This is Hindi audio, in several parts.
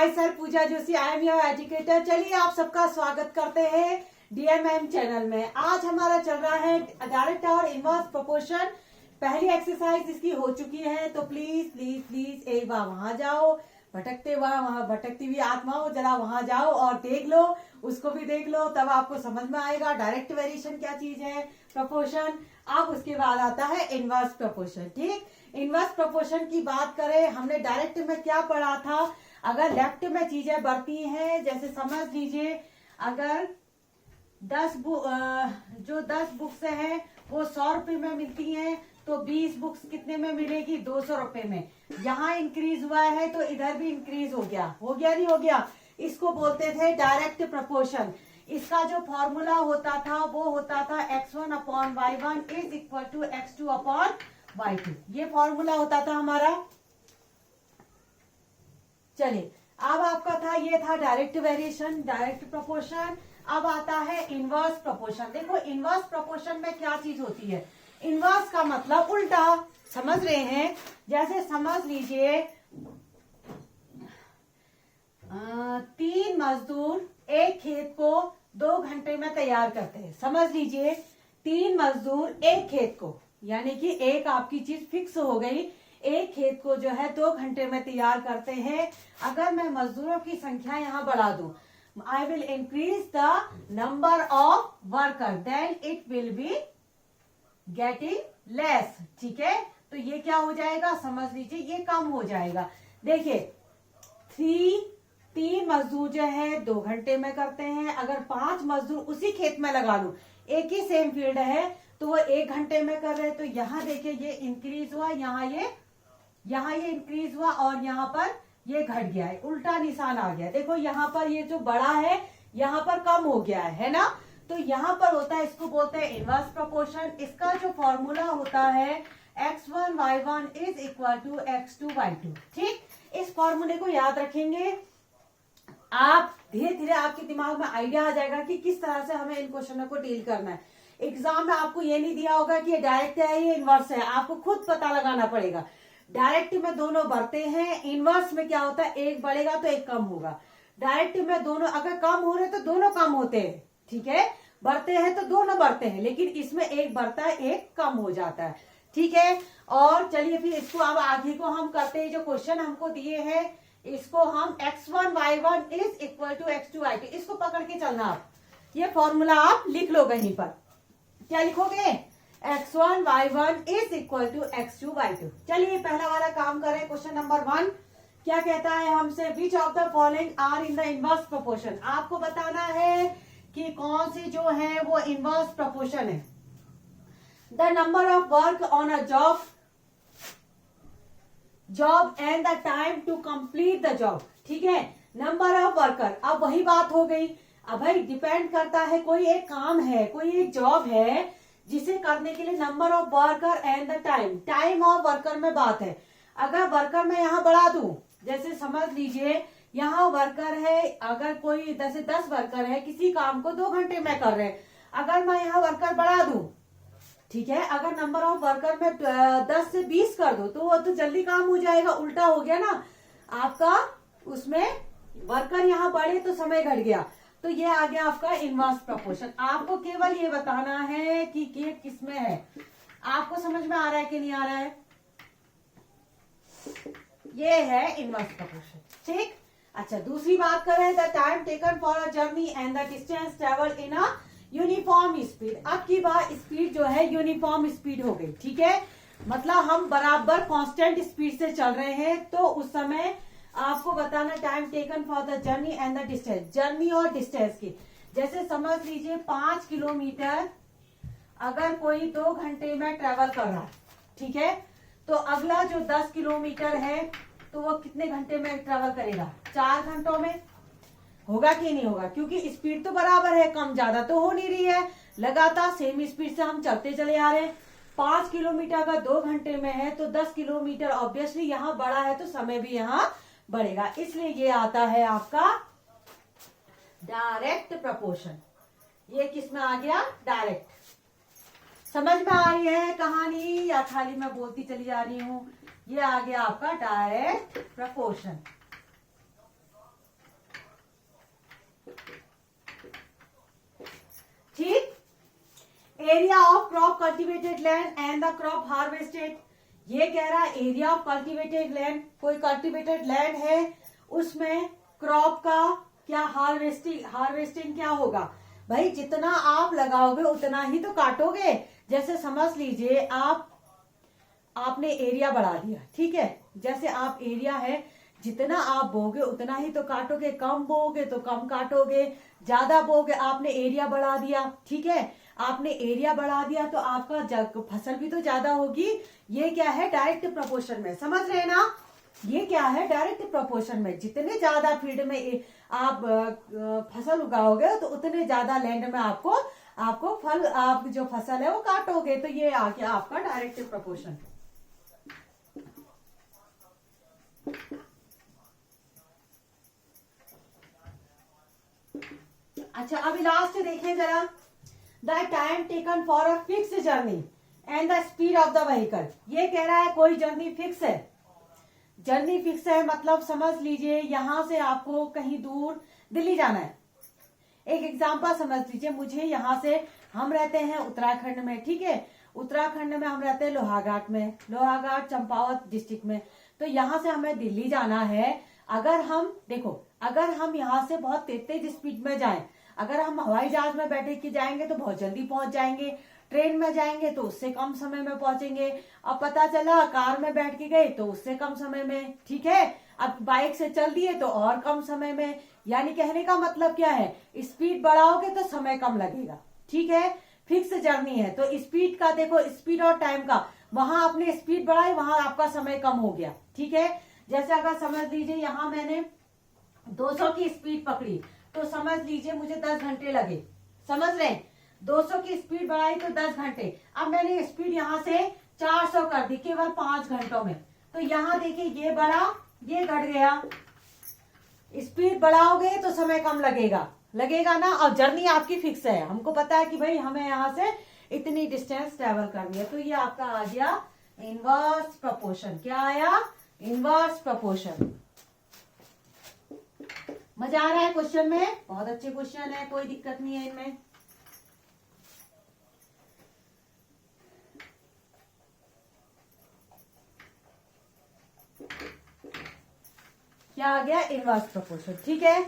My self Pooja Joshi, I am your educator. चलिए आप सबका स्वागत करते हैं डीएमएम चैनल में। आज हमारा चल रहा है डायरेक्ट और इनवर्स प्रोपोर्शन। पहली एक्सरसाइज इसकी हो चुकी है, तो प्लीज प्लीज प्लीज एक बार वहां जाओ, भटकती हुई आत्माओं जरा वहां जाओ और देख लो, उसको भी देख लो, तब आपको समझ में आएगा डायरेक्ट वेरिएशन क्या चीज है, प्रोपोर्शन। अब उसके बाद आता है इनवर्स प्रोपोर्शन। ठीक, इनवर्स प्रोपोर्शन की बात करें, हमने डायरेक्ट में क्या पढ़ा था। अगर लेफ्ट में चीजें बढ़ती हैं, जैसे समझ लीजिए अगर 10 बुक्स हैं वो 100 रुपए में मिलती हैं, तो 20 बुक्स कितने में मिलेगी, 200 रुपए में। यहाँ इंक्रीज हुआ है तो इधर भी इंक्रीज हो गया नहीं हो गया। इसको बोलते थे डायरेक्ट प्रोपोर्शन। इसका जो फॉर्मूला होता था वो होता था x1 upon y1 is equal to x2 upon y2। ये फॉर्मूला होता था हमारा। चलिए, अब आपका था, ये था डायरेक्ट वेरिएशन, डायरेक्ट प्रोपोर्शन। अब आता है इनवर्स प्रोपोर्शन। देखो इनवर्स प्रोपोर्शन में क्या चीज होती है। इनवर्स का मतलब उल्टा, समझ रहे हैं। जैसे समझ लीजिए 3 मजदूर एक खेत को 2 घंटे में तैयार करते हैं। समझ लीजिए 3 मजदूर एक खेत को, यानी कि एक आपकी चीज फिक्स हो गई, एक खेत को जो है 2 घंटे में तैयार करते हैं। अगर मैं मजदूरों की संख्या यहाँ बढ़ा दूं, I will increase the number of worker, then it will be getting less। ठीक है, तो ये क्या हो जाएगा, समझ लीजिए ये कम हो जाएगा। देखिए 3 मजदूर जो है 2 घंटे में करते हैं। अगर 5 मजदूर उसी खेत में लगा लूं, एक ही सेम फील्ड है, तो वो 1 घंटे में कर रहे हैं। तो यहाँ देखिए ये इंक्रीज हुआ, यहाँ ये इंक्रीज हुआ और यहाँ पर ये घट गया है, उल्टा निशान आ गया। देखो यहाँ पर ये जो बड़ा है यहाँ पर कम हो गया है ना। तो यहाँ पर होता है, इसको बोलते हैं इनवर्स प्रोपोर्शन। इसका जो फॉर्मूला होता है x1 y1 is equal to x2 y2। ठीक, इस फॉर्मूले को याद रखेंगे आप, धीरे धीरे आपके दिमाग में आइडिया आ जाएगा कि किस तरह से हमें इन क्वेश्चनों को डील करना है। एग्जाम में आपको ये नहीं दिया होगा कि ये डायरेक्ट है ये इनवर्स है, आपको खुद पता लगाना पड़ेगा। डायरेक्ट में दोनों बढ़ते हैं, इनवर्स में क्या होता है एक बढ़ेगा तो एक कम होगा। डायरेक्ट में दोनों अगर कम हो रहे तो दोनों कम होते हैं, ठीक है, बढ़ते हैं तो दोनों बढ़ते हैं, लेकिन इसमें एक बढ़ता है एक कम हो जाता है। ठीक है, और चलिए फिर इसको अब आगे को हम करते हैं। जो क्वेश्चन हमको दिए हैं इसको हम x1 y1 is equal to x2 y2, इसको पकड़ के चलना। आप ये फॉर्मूला आप लिख लो कहीं पर। क्या लिखोगे, x1 y1 is equal to x2 y2। चलिए पहला वाला काम करें। क्वेश्चन नंबर 1 क्या कहता है हमसे, which of the following are in the inverse proportion. आपको बताना है कि कौन सी जो है वो इनवर्स प्रोपोर्शन है। The number of work on a job and the time to complete the job. ठीक है, नंबर ऑफ वर्कर, अब वही बात हो गई। अब भाई डिपेंड करता है, कोई एक काम है, कोई एक जॉब है जिसे करने के लिए number of worker and the time of worker में बात है। अगर वर्कर मैं यहाँ बढ़ा दूं, जैसे समझ लीजिए यहाँ वर्कर है, अगर कोई जैसे 10 वर्कर है, किसी काम को 2 घंटे में कर रहे हैं, अगर मैं यहाँ वर्कर बढ़ा दूं, ठीक है, अगर नंबर ऑफ वर्कर में 10 से 20 कर दो तो वो तो जल्दी काम हो जाएगा। उल्टा हो गया ना आपका, उसमें वर्कर यहाँ बढ़े तो समय घट गया। तो ये आ गया आपका इनवर्स प्रोपोर्शन। आपको केवल ये बताना है कि ये किसमें है। आपको समझ में आ रहा है कि नहीं आ रहा है, ये है इनवर्स प्रोपोर्शन। ठीक, अच्छा दूसरी बात करें, the time taken for a journey and the distance travel in a uniform speed. अब की बार स्पीड जो है यूनिफॉर्म स्पीड हो गई। ठीक है, मतलब हम बराबर कांस्टेंट स्पीड से चल रहे हैं। तो उस समय आपको बताना time taken for the journey and the distance, journey और डिस्टेंस की। जैसे समझ लीजिए 5 किलोमीटर अगर कोई 2 घंटे में ट्रेवल कर रहा है, ठीक है, तो अगला जो 10 किलोमीटर है तो वो कितने घंटे में ट्रेवल करेगा, 4 घंटों में। होगा कि नहीं होगा, क्योंकि स्पीड तो बराबर है, कम ज्यादा तो हो नहीं रही है, लगातार सेम स्पीड से हम चलते चले आ रहे हैं। 5 किलोमीटर का 2 घंटे में है तो 10 किलोमीटर ऑब्वियसली यहाँ बढ़ा है, तो समय भी यहाँ बढ़ेगा। इसलिए ये आता है आपका डायरेक्ट प्रोपोर्शन। ये किस में आ गया, डायरेक्ट। समझ में आ रही है कहानी या खाली मैं बोलती चली जा रही हूँ। ये आ गया आपका डायरेक्ट प्रोपोर्शन। ठीक। Area of crop cultivated land and the crop harvested, ये कह रहा है एरिया ऑफ कल्टिवेटेड लैंड, कोई कल्टिवेटेड लैंड है उसमें क्रॉप का क्या हार्वेस्टिंग क्या होगा। भाई जितना आप लगाओगे उतना ही तो काटोगे। जैसे समझ लीजिए आपने एरिया बढ़ा दिया, ठीक है, जैसे आप एरिया है जितना आप बोगे उतना ही तो काटोगे, कम बोगे तो कम काटोगे, ज्यादा बोगे, आपने एरिया बढ़ा दिया, ठीक है, आपने एरिया बढ़ा दिया तो आपका फसल भी तो ज्यादा होगी। ये क्या है, डायरेक्ट प्रोपोर्शन में, समझ रहे हैं ना, ये क्या है, डायरेक्ट प्रोपोर्शन में। जितने ज्यादा फील्ड में आप फसल उगाओगे तो उतने ज्यादा लैंड में आपको फल, आप जो फसल है वो काटोगे। तो ये आ गया आपका डायरेक्ट प्रोपोर्शन। अच्छा अभी लास्ट देखें जरा, the time taken for a fix journey and the speed of the vehicle. ये कह रहा है कोई जर्नी फिक्स है, जर्नी फिक्स है मतलब समझ लीजिए यहां से आपको कहीं दूर दिल्ली जाना है। एक एग्जांपल समझ लीजिए, मुझे यहां से, हम रहते हैं उत्तराखंड में, ठीक है, उत्तराखंड में हम रहते हैं लोहाघाट में, लोहाघाट चंपावत डिस्ट्रिक्ट में। तो यहां से हमें दिल्ली जाना है। अगर हम देखो, अगर हम यहाँ से बहुत तेज स्पीड में जाएं, अगर हम हवाई जहाज में बैठे के जाएंगे तो बहुत जल्दी पहुंच जाएंगे, ट्रेन में जाएंगे तो उससे कम समय में पहुंचेंगे, अब पता चला कार में बैठ के गए तो उससे कम समय में, ठीक है, अब बाइक से चल दिए तो और कम समय में। यानी कहने का मतलब क्या है, स्पीड बढ़ाओगे तो समय कम लगेगा, ठीक है, फिक्स जर्नी है तो स्पीड का देखो, स्पीड और टाइम का, वहां आपने स्पीड बढ़ाई वहां आपका समय कम हो गया, ठीक है। जैसे अगर समझ लीजिए यहां मैंने 200 की स्पीड पकड़ी तो समझ लीजिए मुझे 10 घंटे लगे, समझ रहे हैं, 200 की स्पीड बढ़ाई तो 10 घंटे। अब मैंने स्पीड यहां से 400 कर दी केवल 5 घंटों में, तो यहां देखिए ये बढ़ा ये घट गया। स्पीड बढ़ाओगे तो समय कम लगेगा ना, और जर्नी आपकी फिक्स है, हमको पता है कि भाई हमें यहाँ से इतनी डिस्टेंस ट्रेवल करनी है। तो ये आपका आ गया इनवर्स प्रोपोर्शन। क्या आया, इनवर्स प्रोपोर्शन। मजा आ रहा है क्वेश्चन में, बहुत अच्छे क्वेश्चन है, कोई दिक्कत नहीं है इनमें। क्या आ गया, इनवर्स प्रोपोर्शन, ठीक है।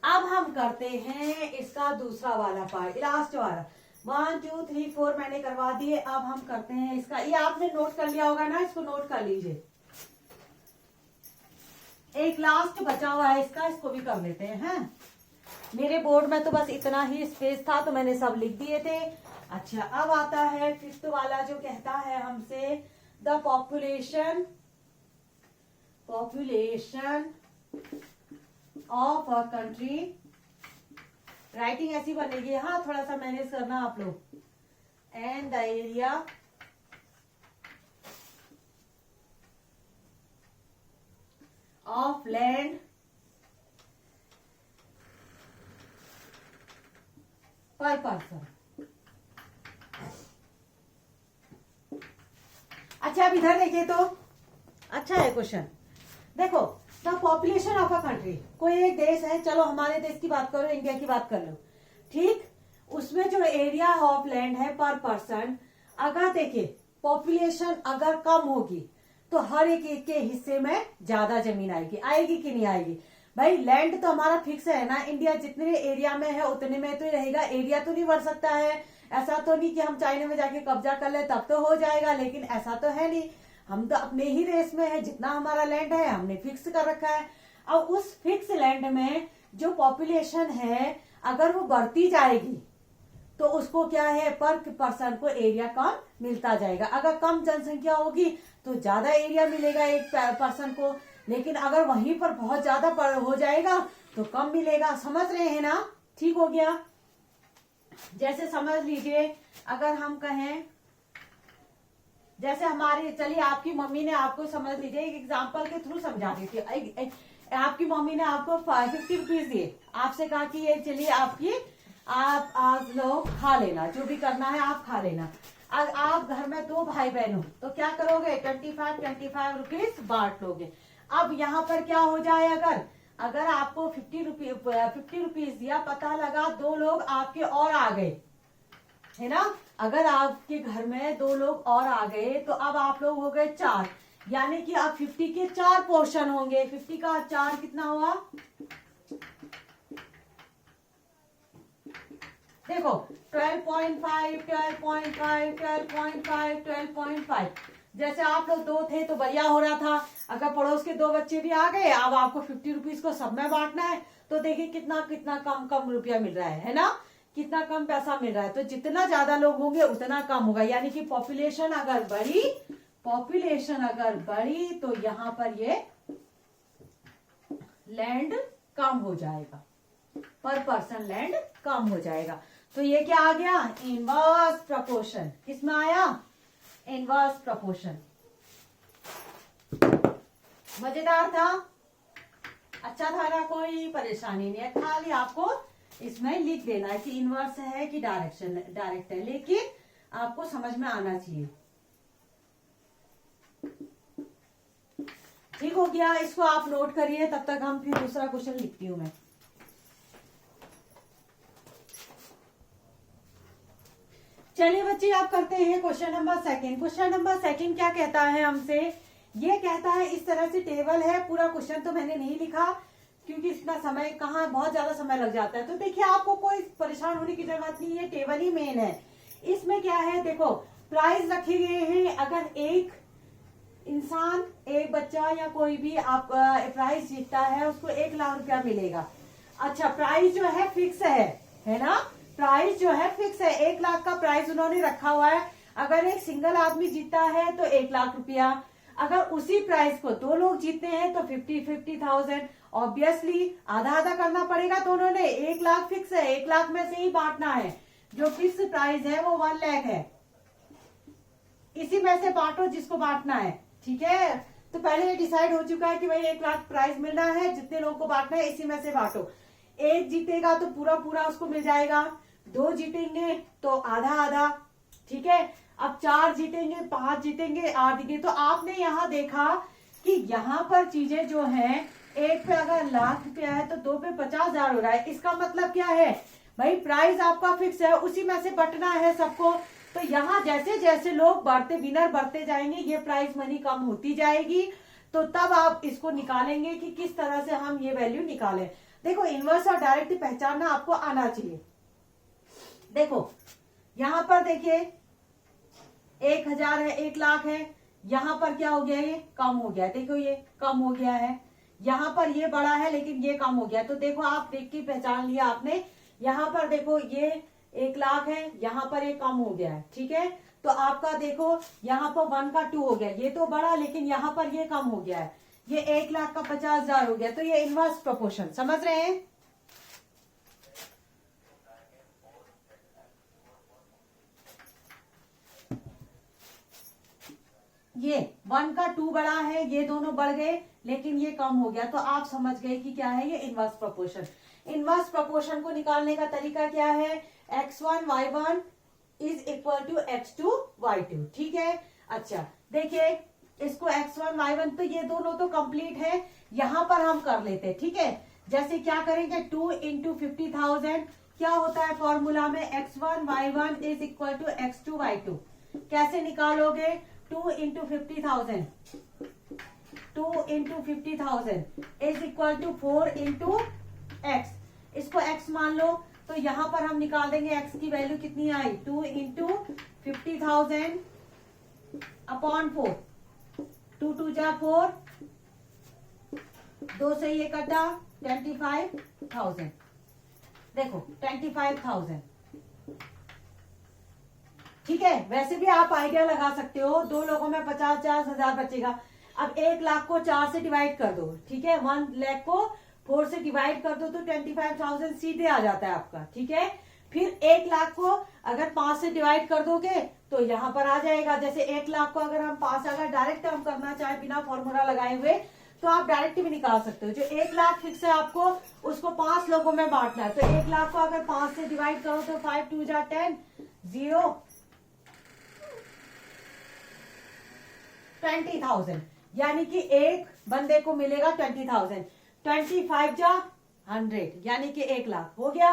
अब हम करते हैं इसका दूसरा वाला पार्ट, लास्ट वाला, 1 2 3 4 मैंने करवा दिए। अब हम करते हैं इसका, ये आपने नोट कर लिया होगा ना, इसको नोट कर लीजिए। एक लास्ट बचा हुआ है इसका, इसको भी कर लेते हैं। मेरे बोर्ड में तो बस इतना ही स्पेस था तो मैंने सब लिख दिए थे। अच्छा अब आता है फिफ्थ वाला जो कहता है हमसे, the population of a country, writing ऐसी बनेगी, हाँ थोड़ा सा मैनेज करना आप लोग, and the area of land पर पर्सन। अच्छा अब इधर देखिए तो अच्छा है क्वेश्चन। देखो the population of a country, कोई एक देश है, चलो हमारे देश की बात करो, इंडिया की बात कर लो, ठीक, उसमें जो एरिया ऑफ लैंड है पर पर्सन, अगर देखिए पॉपुलेशन अगर कम होगी तो हर एक के हिस्से में ज्यादा जमीन आएगी कि नहीं आएगी। भाई लैंड तो हमारा फिक्स है ना, इंडिया जितने एरिया में है उतने में तो रहेगा, एरिया तो नहीं बढ़ सकता है। ऐसा तो नहीं कि हम चाइना में जाके कब्जा कर ले तब तो हो जाएगा, लेकिन ऐसा तो है नहीं, हम तो अपने ही देश में है, जितना हमारा लैंड है हमने फिक्स कर रखा है। अब उस फिक्स लैंड में जो पॉपुलेशन है अगर वो बढ़ती जाएगी तो उसको क्या है, पर पर्सन को एरिया कम मिलता जाएगा। अगर कम जनसंख्या होगी तो ज्यादा एरिया मिलेगा एक पर्सन को, लेकिन अगर वहीं पर बहुत ज्यादा हो जाएगा तो कम मिलेगा। समझ रहे हैं ना, ठीक हो गया। जैसे समझ लीजिए अगर हम कहें, जैसे हमारे, चलिए आपकी मम्मी ने आपको, समझ लीजिए एक एग्जांपल के थ्रू समझा देती है, आपकी मम्मी ने आपको 50 रुपीज दिए, आपसे कहा कि ये चलिए आपकी, आप आज लोग खा लेना, जो भी करना है आप खा लेना। अब आप घर में 2 भाई बहन हो तो क्या करोगे, 25 रुपीज बांट लोगे। अब यहाँ पर क्या हो जाए, अगर आपको 50 रुपीज दिया, पता लगा 2 लोग आपके और आ गए, है ना, अगर आपके घर में 2 लोग और आ गए तो अब आप लोग हो गए 4, यानी कि अब 50 के 4 पोर्शन होंगे। 50 का 4 कितना हुआ, देखो 12.5, 12.5, 12.5, 12.5। जैसे आप लोग 2 थे तो बढ़िया हो रहा था, अगर पड़ोस के 2 बच्चे भी आ गए, अब आपको 50 रुपीज को सब में बांटना है, तो देखिए कितना कितना कम कम रुपया मिल रहा है ना, कितना कम पैसा मिल रहा है। तो जितना ज्यादा लोग होंगे उतना कम होगा, यानी कि पॉपुलेशन अगर बढ़ी तो यहाँ पर ये लैंड कम हो जाएगा, पर पर्सन लैंड कम हो जाएगा। तो ये क्या आ गया, इनवर्स प्रोपोर्शन। किसमें आया, इनवर्स प्रोपोर्शन। मजेदार था, अच्छा था ना, कोई परेशानी नहीं है, खाली आपको इसमें लिख देना है कि इनवर्स है कि डायरेक्ट है, लेकिन आपको समझ में आना चाहिए। ठीक हो गया, इसको आप नोट करिए, तब तक हम फिर दूसरा क्वेश्चन लिखती हूं मैं। चलिए बच्चे, आप करते हैं question number second. Question number second क्या कहता है हमसे, ये कहता है इस तरह से टेबल है, पूरा क्वेश्चन तो मैंने नहीं लिखा क्योंकि इतना समय कहाँ, बहुत ज्यादा समय लग जाता है। तो देखिए, आपको कोई परेशान होने की जरूरत नहीं है, टेबल ही मेन है। इसमें क्या है, देखो प्राइस रखे गए हैं, अगर एक इंसान, एक बच्चा या कोई भी आप प्राइस जीतता है, उसको 1 लाख रुपया मिलेगा। अच्छा, प्राइस जो है फिक्स है ना, प्राइस जो है फिक्स है, 1 लाख का प्राइस उन्होंने रखा हुआ है। अगर एक सिंगल आदमी जीतता है तो 1 लाख रुपया, अगर उसी प्राइस को 2 लोग जीतते हैं तो 50,000। ऑब्वियसली आधा आधा करना पड़ेगा दोनों ने, 1 लाख फिक्स है, 1 लाख में से ही बांटना है। जो फिक्स प्राइस है वो 1 लाख है, इसी में से बांटो जिसको बांटना है, ठीक है। तो पहले ये डिसाइड हो चुका है कि भाई 1 लाख प्राइस मिलना है, जितने लोगों को बांटना है इसी में से बांटो। 1 जीतेगा तो पूरा पूरा उसको मिल जाएगा, 2 जीतेंगे तो आधा आधा, ठीक है। अब 4 जीतेंगे, 5 जीतेंगे, 8 जीतेंगे। तो आपने यहाँ देखा कि यहाँ पर चीजें जो हैं, 1 पे अगर लाख रुपया है तो 2 पे 50,000 हो रहा है। इसका मतलब क्या है भाई, प्राइस आपका फिक्स है, उसी में से बंटना है सबको। तो यहाँ जैसे जैसे लोग बढ़ते, विनर बढ़ते जाएंगे, ये प्राइस मनी कम होती जाएगी। तो तब आप इसको निकालेंगे कि किस तरह से हम ये वैल्यू निकालें। देखो, इनवर्स और डायरेक्ट पहचानना आपको आना चाहिए। देखो यहाँ पर देखिए 1,000 है, 1 लाख है, यहाँ पर क्या हो गया, ये कम हो गया, देखो ये कम हो गया है। यहाँ पर ये बड़ा है लेकिन ये कम हो गया। तो देखो, आप देख के पहचान लिया आपने। यहाँ पर देखो ये 1 लाख है, यहाँ पर ये कम हो गया है, ठीक है। तो आपका देखो यहाँ पर 1 का 2 हो गया, ये तो बड़ा, लेकिन यहाँ पर ये कम हो गया है, ये 1 लाख का 50,000 हो गया। तो ये इनवर्स प्रोपोर्शन, समझ रहे हैं। ये 1 का 2 बड़ा है, ये दोनों बढ़ गए लेकिन ये कम हो गया। तो आप समझ गए कि क्या है ये इनवर्स प्रोपोर्शन। इनवर्स प्रोपोर्शन को निकालने का तरीका क्या है, x1 y1 is equal to x2 y2, ठीक है। अच्छा देखिए, इसको x1 y1, तो ये दोनों तो कंप्लीट है, यहां पर हम कर लेते हैं, ठीक है। जैसे क्या करेंगे, 2 इंटू 50,000 क्या होता है फॉर्मूला में, x1 y1 is equal to x2 y2। कैसे निकालोगे, 2 into 50,000, 2 into 50,000 is equal to 4 into X. इसको x मान लो, तो यहां पर हम निकाल देंगे x की वैल्यू कितनी आई, 2 इंटू 50,000 अपॉन 4, 2 2 जा 4, 2 से ये कटा 25,000, देखो 25,000, ठीक है। वैसे भी आप आइडिया लगा सकते हो, 2 लोगों में 50,000 बचेगा। अब 1 लाख को 4 से डिवाइड कर दो, ठीक है, 1 लाख को 4 से डिवाइड कर दो तो 25,000 सीधे आ जाता है आपका, ठीक है। फिर 1 लाख को अगर 5 से डिवाइड कर दोगे तो यहाँ पर आ जाएगा। जैसे 1 लाख को अगर हम 5, अगर डायरेक्ट हम करना चाहे बिना फॉर्मूला लगाए हुए, तो आप डायरेक्ट भी निकाल सकते हो। जो 1 लाख फिक्स है आपको, उसको 5 लोगों में बांटना है। तो 1 लाख को अगर 5 से डिवाइड करो तो 5 2 जा 10, 0, 20,000, यानी कि एक बंदे को मिलेगा 20,000। 25 जा 100 यानी कि 1 लाख हो गया।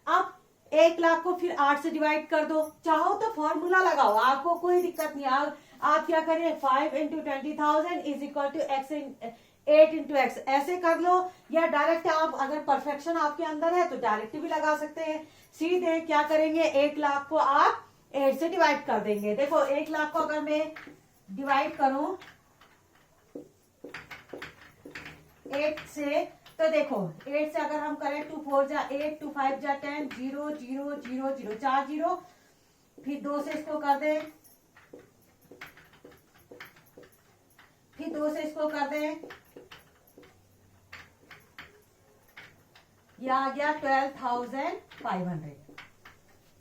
अब 1 लाख को फिर 8 से डिवाइड कर दो, चाहो तो फॉर्मूला लगाओ, आपको कोई दिक्कत नहीं। आप क्या करें, 5 into 20,000 is equal to X 8 into X ऐसे कर लो, या डायरेक्ट आप अगर परफेक्शन आपके अंदर है तो डायरेक्ट भी लगा सकते हैं। सीधे क्या करेंगे, 1 लाख को आप 8 से डिवाइड कर देंगे। देखो 1 लाख को अगर मैं डिवाइड करूं 8 से, तो देखो 8 से अगर हम करें 2 4 जा 8, 2 5 जा 10, 0 0 0 0 4 0, फिर 2 से इसको कर दें, फिर 2 से इसको कर दें, यह आ गया 12,500।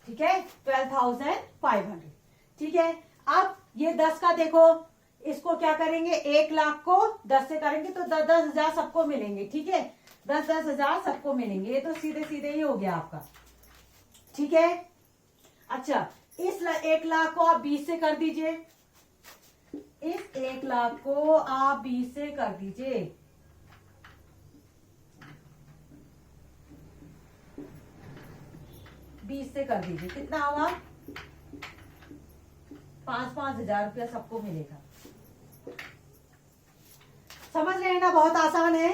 ठीक है, 12,500। ठीक है, अब ये 10 का देखो, इसको क्या करेंगे, 1 लाख को 10 से करेंगे तो 10,000 सबको मिलेंगे। ठीक है, 10,000 सबको मिलेंगे, ये तो सीधे सीधे ही हो गया आपका। ठीक है, अच्छा इस 1 लाख को आप 20 से कर दीजिए, इस 1 लाख को आप 20 से कर दीजिए, 20 से कर दीजिए, कितना हुआ, 5-5 हजार रुपया सबको मिलेगा। समझ रहे हैं ना, बहुत आसान है।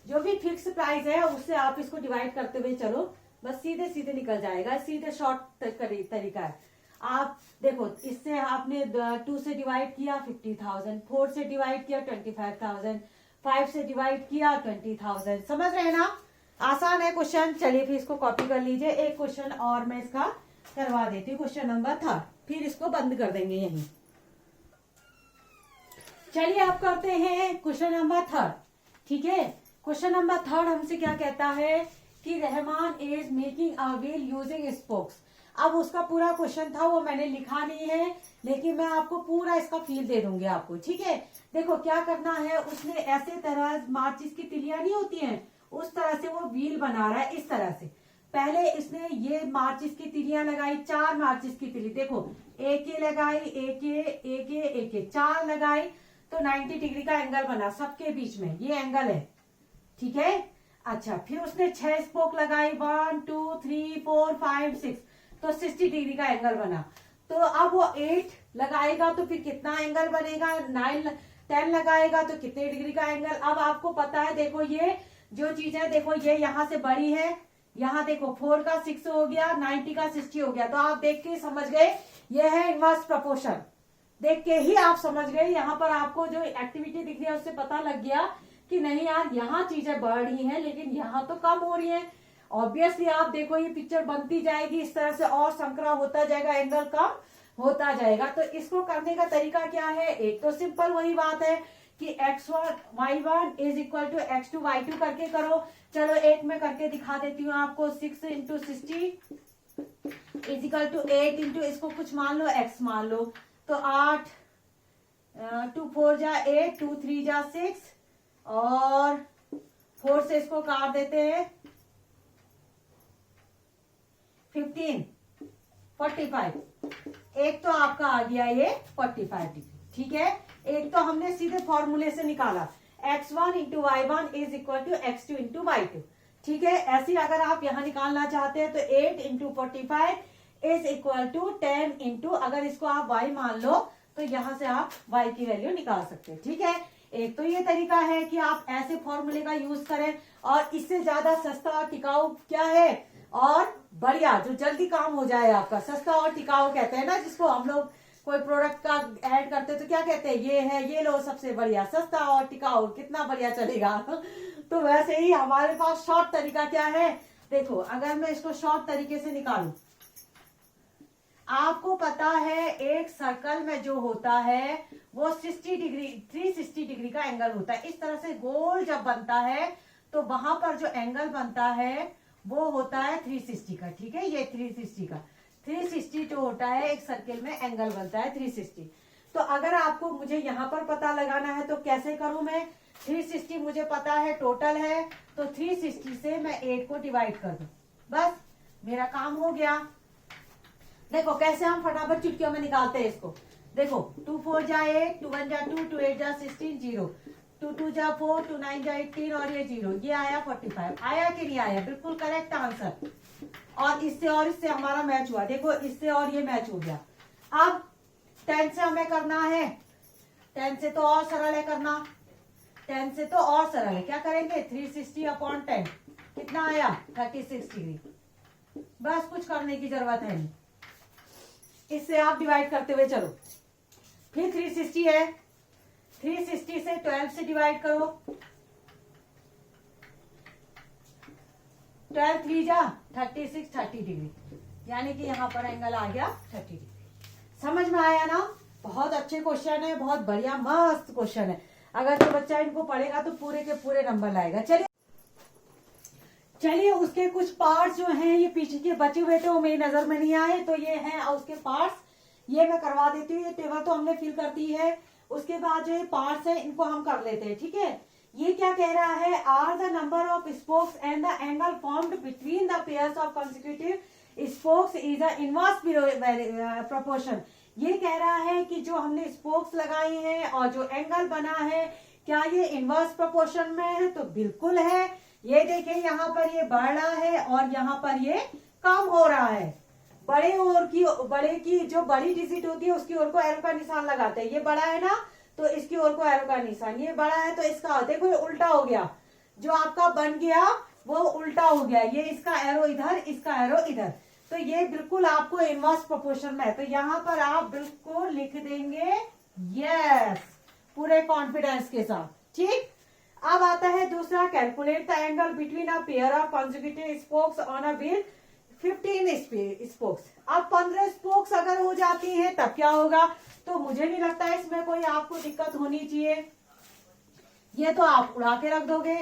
जो भी फिक्स प्राइस है उससे आप इसको डिवाइड करते हुए चलो, बस सीधे सीधे निकल जाएगा, सीधे शॉर्ट तरीका है। आप देखो, इससे आपने 2 से डिवाइड किया 50,000, 4 से डिवाइड किया 25,000, 5 से डिवाइड किया 20,000। समझ रहे हैं ना, आसान है क्वेश्चन। चलिए फिर इसको कॉपी कर लीजिए, एक क्वेश्चन और मैं इसका करवा देती हूँ, क्वेश्चन नंबर 3, फिर इसको बंद कर देंगे यहीं। चलिए आप करते हैं क्वेश्चन नंबर 3। ठीक है, क्वेश्चन नंबर 3 हमसे क्या कहता है कि Rahman is making a wheel using spokes. अब उसका पूरा क्वेश्चन था वो मैंने लिखा नहीं है, लेकिन मैं आपको पूरा इसका फील दे दूंगी आपको। ठीक है, देखो क्या करना है, उसने ऐसे तरह माचिस की तिलियां नहीं होती हैं, उस तरह से वो व्हील बना रहा है। इस तरह से पहले इसने ये माचिस की तिलियां लगाई, 4 माचिस की तिली, देखो एक ये लगाई, एक ये 4 लगाई, तो 90 डिग्री का एंगल बना सबके बीच में, ये एंगल है। ठीक है, अच्छा फिर उसने 6 स्पोक लगाई, 1 2 3 4 5 6, तो 60 डिग्री का एंगल बना। तो अब वो 8 लगाएगा तो फिर कितना एंगल बनेगा, 9 10 लगाएगा तो कितने डिग्री का एंगल। अब आपको पता है, देखो ये जो चीज है, देखो ये यहाँ से बड़ी है, यहाँ देखो 4 का 6 हो गया, 90 का 60 हो गया, तो आप देख के समझ गए ये है इनवर्स प्रोपोर्शन। देख के ही आप समझ गए, यहाँ पर आपको जो एक्टिविटी दिख रही है उससे पता लग गया कि नहीं यार यहाँ चीजें बढ़ रही हैं लेकिन यहाँ तो कम हो रही हैं। ऑब्वियसली आप देखो ये पिक्चर बनती जाएगी इस तरह से और संकरा होता जाएगा, एंगल कम होता जाएगा। तो इसको करने का तरीका क्या है, एक तो सिंपल वही बात है कि x1 y1 is equal to x2 y2 करके करो। चलो एक मैं करके दिखा देती हूँ आपको, 6 into 60 is equal to 8 into इसको कुछ मान लो x मान लो, तो 8 2 4 जा 8, 2 3 जा 6, और 4 से इसको काट देते हैं 15 45। एक तो आपका आ गया ये 45 डिग्री। ठीक है, एक तो हमने सीधे फॉर्मूले से निकाला, x1 into y1 is equal to x2 into y2। ठीक है, ऐसे अगर आप यहां निकालना चाहते हैं तो 8 into 45 is equal to 10 into, अगर इसको आप y मान लो तो यहां से आप y की वैल्यू निकाल सकते हैं। ठीक है, एक तो ये तरीका है कि आप ऐसे फॉर्मूले का यूज करें, और इससे ज्यादा सस्ता और टिकाऊ क्या है और बढ़िया, जो जल्दी काम हो जाए आपका, सस्ता और टिकाऊ कहते हैं ना जिसको हम लोग कोई प्रोडक्ट का ऐड करते तो क्या कहते हैं, ये है, ये लो सबसे बढ़िया, सस्ता और टिकाऊ, कितना बढ़िया चलेगा। तो वैसे ही हमारे पास शॉर्ट तरीका क्या है, देखो अगर मैं इसको शॉर्ट तरीके से निकालूं, आपको पता है एक सर्कल में जो होता है वो 60 डिग्री 360 डिग्री का एंगल होता है। इस तरह से गोल जब बनता है तो वहां पर जो एंगल बनता है वो होता है 360 का। ठीक है, ये 360 का, 360 जो होता है एक सर्किल में एंगल बनता है 360। तो अगर आपको मुझे यहाँ पर पता लगाना है तो कैसे करूं मैं, 360 मुझे पता है टोटल है, तो 360 से मैं 8 को डिवाइड कर दूं, बस मेरा काम हो गया। देखो कैसे हम फटाफट चुटकियों में निकालते हैं इसको, देखो 2 4 जा 8, 2 1 जा 2, 2 8 जा 16, 0, 2 2 जा 4, 2 9 जा 18 और ये 0, ये आया 45। आया कि नहीं आया? बिल्कुल करेक्ट आंसर। और इससे हमारा मैच हुआ, देखो इससे और ये मैच हो गया। अब 10 से हमें करना है, 10 से तो और सरल है करना, 10 से तो और सरल है। क्या करेंगे? 360 अपॉन 10 कितना आया? 36 डिग्री। बस कुछ करने की जरूरत है नहीं, इससे आप डिवाइड करते हुए चलो। फिर 360 है, 360 से 12 से डिवाइड करो, 12 3 जा 36, 30 डिग्री, यानी कि यहाँ पर एंगल आ गया 30 डिग्री। समझ में आया ना? बहुत अच्छे क्वेश्चन है, बहुत बढ़िया मस्त क्वेश्चन है। अगर जो बच्चा इनको पढ़ेगा तो पूरे के पूरे नंबर लाएगा। चलिए उसके कुछ पार्ट्स जो हैं ये पीछे के बचे हुए थे, वो मेरी नजर में नहीं आए, तो ये हैं उसके पार्ट्स, ये मैं करवा देती हूँ। ये टेबल तो हमने फिल कर दी है, उसके बाद जो ये पार्ट्स है इनको हम कर लेते हैं, ठीक है। ये क्या कह रहा है? Are the number of spokes and the angle formed between the pairs of consecutive spokes is a inverse proportion. ये कह रहा है कि जो हमने स्पोक्स लगाई हैं और जो एंगल बना है, क्या ये इनवर्स प्रोपोर्शन में है? तो बिल्कुल है। ये देखिए यहाँ पर ये बढ़ रहा है और यहाँ पर ये कम हो रहा है। बड़े की जो बड़ी डिजिट होती है उसकी ओर को एरो का निशान लगाते हैं। ये बड़ा है ना, तो इसकी ओर को एरो का निशान, ये बड़ा है तो इसका, देखो ये उल्टा हो गया, जो आपका बन गया वो उल्टा हो गया। ये इसका एरो इधर, इसका एरो इधर, तो ये बिल्कुल आपको इनवर्स प्रोपोर्शन में है। तो यहाँ पर आप बिल्कुल लिख देंगे यस, पूरे कॉन्फिडेंस के साथ, ठीक। अब आता है दूसरा, calculate the angle between a pair of consecutive spokes on a wheel 15 spokes. अब 15 स्पोक्स अगर हो जाती हैं तब क्या होगा? तो मुझे नहीं लगता है इसमें कोई आपको दिक्कत होनी चाहिए, ये तो आप उड़ा के रख दोगे।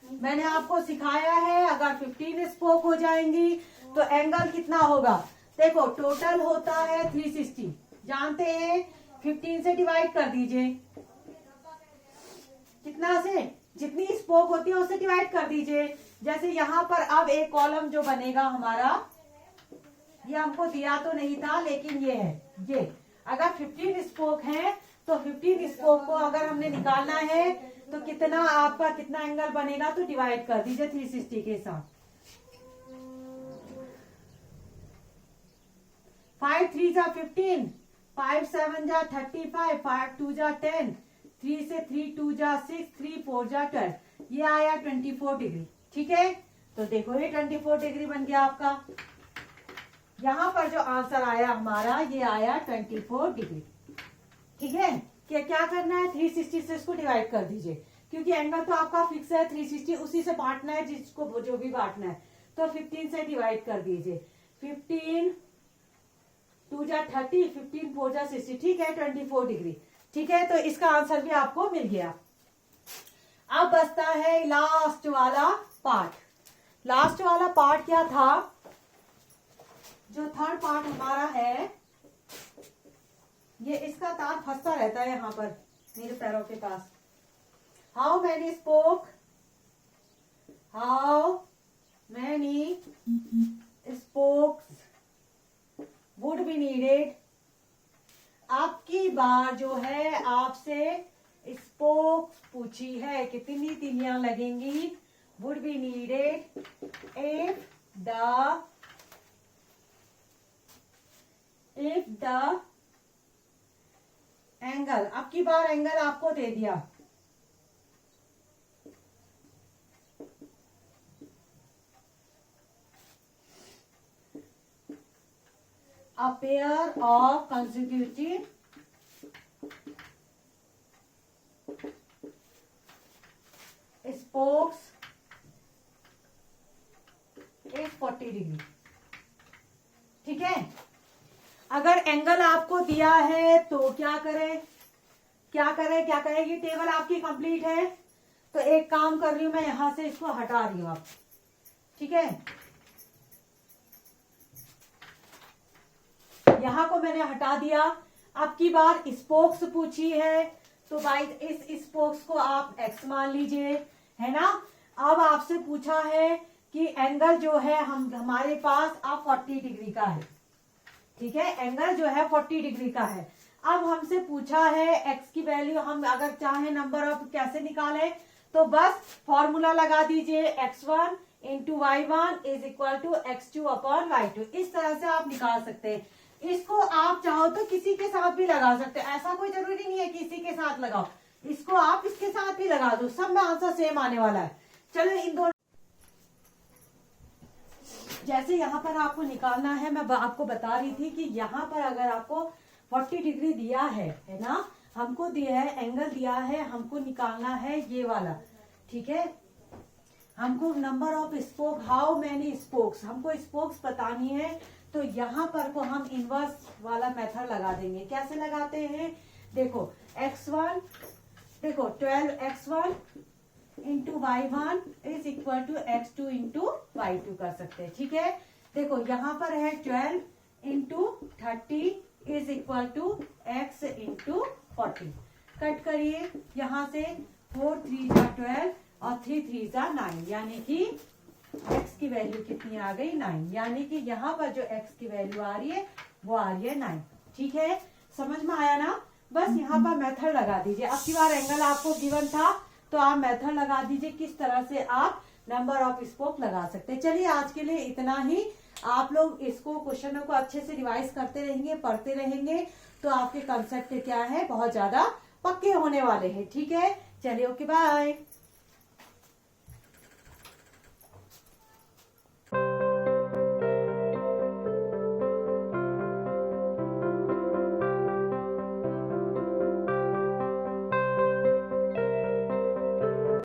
मैंने आपको सिखाया है अगर 15 स्पोक हो जाएंगी तो एंगल कितना होगा। देखो टोटल होता है 360, जानते हैं, 15 से डिवाइड कर दीजिए, कितना से? जितनी स्पोक होती है उससे डिवाइड कर दीजिए। जैसे यहाँ पर अब एक कॉलम जो बनेगा हमारा, ये हमको दिया तो नहीं था लेकिन ये है, ये अगर 15 स्पोक है तो 15 स्पोक को अगर हमने निकालना है तो कितना आपका कितना एंगल बनेगा, तो डिवाइड कर दीजिए 360 के साथ। 5 3 जा 15, 5 7 जा 35, 5 2 जा 10, 3 से 3 2 जा 6, 3 4 जा 12, ये आया 24 डिग्री, ठीक है। तो देखो ये 24 डिग्री बन गया आपका। यहाँ पर जो आंसर आया हमारा, ये आया 24 डिग्री, ठीक है। क्या करना है? 360 से इसको डिवाइड कर दीजिए, क्योंकि एंगल तो आपका फिक्स है, 360 उसी से बांटना है जिसको जो भी बांटना है। तो 15 से डिवाइड कर दीजिए, 15 2 जा 30, 15 4 जा 60, ठीक है, 24 डिग्री, ठीक है। तो इसका आंसर भी आपको मिल गया। अब बचता है लास्ट वाला पार्ट। लास्ट वाला पार्ट क्या था? जो थर्ड पार्ट हमारा है, ये इसका तार फंसता रहता है यहाँ पर मेरे पैरों के पास। How many spokes would be needed. आपकी बार जो है आपसे स्पोक्स पूछी है, कितनी तीलियां लगेंगी, would be needed if the angle, आपकी बार एंगल आपको दे दिया, a pair of consecutive spokes is 40 degree, ठीक है। अगर एंगल आपको दिया है तो क्या करें? ये टेबल आपकी कंप्लीट है, तो एक काम कर रही हूं मैं, यहां से इसको हटा रही हूं आप, ठीक है। यहां को मैंने हटा दिया। अब की बार स्पोक्स पूछी है, तो भाई इस स्पोक्स को आप एक्स मान लीजिए, है ना। अब आपसे पूछा है कि एंगल जो है हमारे पास अब 40 डिग्री का है, ठीक है, एंगल जो है 40 डिग्री का है। अब हमसे पूछा है x की वैल्यू, हम अगर चाहे नंबर ऑफ कैसे निकालें, तो बस फॉर्मूला लगा दीजिए, x1 into y1 is equal to x2 upon y2। इस तरह से आप निकाल सकते हैं। इसको आप चाहो तो किसी के साथ भी लगा सकते हैं, ऐसा कोई जरूरी नहीं है कि इसी के साथ लगाओ, इसको आप इसके साथ भी लगा दो, सब में आंसर सेम आने वाला है। चलो इन दोनों, जैसे यहाँ पर आपको निकालना है, मैं आपको बता रही थी कि यहाँ पर अगर आपको 40 डिग्री दिया है ना, हमको दिया है एंगल दिया है, हमको निकालना है ये वाला, ठीक है। हमको number of spoke, how many spokes, हमको स्पोक्स बतानी है। तो यहाँ पर को हम इनवर्स वाला मेथड लगा देंगे। कैसे लगाते हैं, देखो x1, देखो 12x1 into y1 is equal to x2 into y2 कर सकते हैं, ठीक है। देखो यहाँ पर है 12 into 30 is equal to x into 40। Cut करिए, यहाँ से 4 3 जा 12 और 3 3 जा 9, यानी कि x की वैल्यू कितनी आ गई, 9। यानी कि यहाँ पर जो x की वैल्यू आ रही है वो आ रही है 9, ठीक है। समझ में आया ना। बस यहाँ पर मेथड लगा दीजिए। अब की बार एंगल आपको गिवन था तो आप मेथड लगा दीजिए किस तरह से आप नंबर ऑफ स्पोक लगा सकते हैं। चलिए आज के लिए इतना ही। आप लोग इसको क्वेश्चनों को अच्छे से रिवाइज करते रहेंगे, पढ़ते रहेंगे, तो आपके कंसेप्ट क्या है बहुत ज्यादा पक्के होने वाले हैं, ठीक है। चलिए ओके बाय।